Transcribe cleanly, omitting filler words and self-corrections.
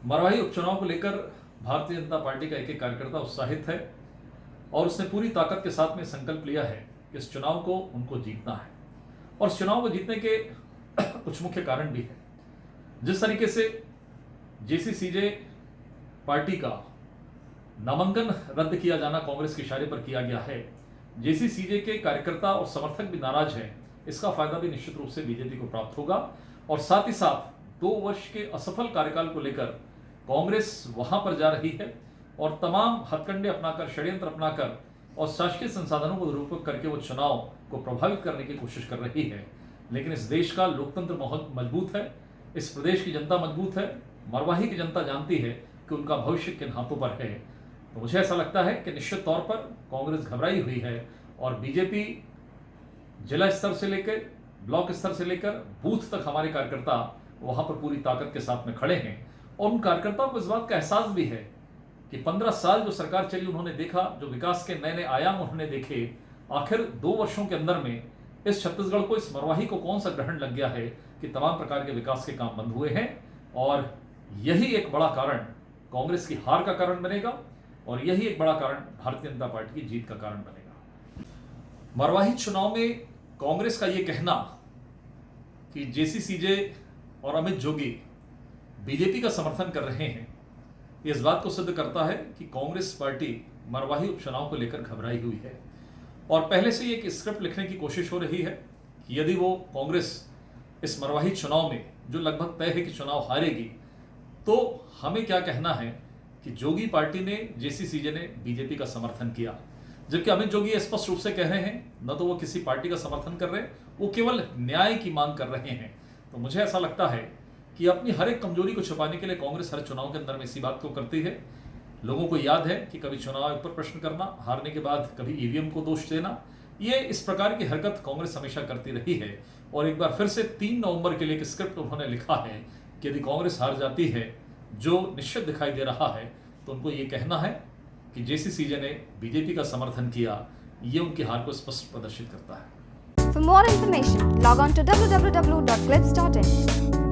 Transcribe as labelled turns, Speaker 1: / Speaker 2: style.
Speaker 1: मरवाही उपचुनाव को लेकर भारतीय जनता पार्टी का एक एक कार्यकर्ता उत्साहित है और उसने पूरी ताकत के साथ में संकल्प लिया है कि इस चुनाव को उनको जीतना है। और इस चुनाव को जीतने के कुछ मुख्य कारण भी है। जिस तरीके से जेसीसीजे पार्टी का नामांकन रद्द किया जाना कांग्रेस के इशारे पर किया गया है, जेसीसीजे के कार्यकर्ता और समर्थक भी नाराज हैं। इसका फायदा भी निश्चित रूप से बीजेपी को प्राप्त होगा और साथ ही साथ 2 वर्ष के असफल कार्यकाल को लेकर कांग्रेस वहां पर जा रही है और तमाम हथकंडे अपनाकर, षड्यंत्र अपनाकर और शासकीय संसाधनों को दुरुपयोग करके वो चुनाव को प्रभावित करने की कोशिश कर रही है। लेकिन इस देश का लोकतंत्र बहुत मजबूत है, इस प्रदेश की जनता मजबूत है, मरवाही की जनता जानती है कि उनका भविष्य किन हाथों पर है। तो मुझे ऐसा लगता है कि निश्चित तौर पर कांग्रेस घबराई हुई है और बीजेपी जिला स्तर से लेकर ब्लॉक स्तर से लेकर बूथ तक हमारे कार्यकर्ता वहां पर पूरी ताकत के साथ में खड़े हैं। और उन कार्यकर्ताओं को इस बात का एहसास भी है कि 15 साल जो सरकार चली उन्होंने देखा, जो विकास के नए नए आयाम उन्होंने देखे, आखिर 2 वर्षों के अंदर में इस छत्तीसगढ़ को, इस मरवाही को कौन सा ग्रहण लग गया है कि तमाम प्रकार के विकास के काम बंद हुए हैं। और यही एक बड़ा कारण कांग्रेस की हार का कारण बनेगा और यही एक बड़ा कारण भारतीय जनता पार्टी की जीत का कारण बनेगा। मरवाही चुनाव में कांग्रेस का यह कहना कि जेसीसीजे और अमित जोगी बीजेपी का समर्थन कर रहे हैं, इस बात को सिद्ध करता है कि कांग्रेस पार्टी मरवाही उपचुनाव को लेकर घबराई हुई है और पहले से एक स्क्रिप्ट लिखने की कोशिश हो रही है कि यदि वो कांग्रेस इस मरवाही चुनाव में, जो लगभग तय है कि चुनाव हारेगी, तो हमें क्या कहना है कि जोगी पार्टी ने, जेसीसीजे ने बीजेपी का समर्थन किया। जबकि अमित जोगी स्पष्ट रूप से कह रहे हैं न तो वो किसी पार्टी का समर्थन कर रहे, वो केवल न्याय की मांग कर रहे हैं। तो मुझे ऐसा लगता है कि अपनी हर एक कमजोरी को छुपाने के लिए कांग्रेस हर चुनाव के अंदर में इसी बात को करती है। लोगों को याद है कि कभी चुनाव आयोग पर प्रश्न करना, हारने के बाद कभी ईवीएम को दोष देना, ये इस प्रकार की हरकत कांग्रेस हमेशा करती रही है। और एक बार फिर से 3 नवंबर के लिए एक स्क्रिप्ट उन्होंने लिखा है कि यदि कांग्रेस हार जाती है, जो निश्चित दिखाई दे रहा है, तो उनको ये कहना है कि जेसीसीजे ने बीजेपी का समर्थन किया। ये उनकी हार को स्पष्ट प्रदर्शित करता है।
Speaker 2: For more information, log on to www.clips.in.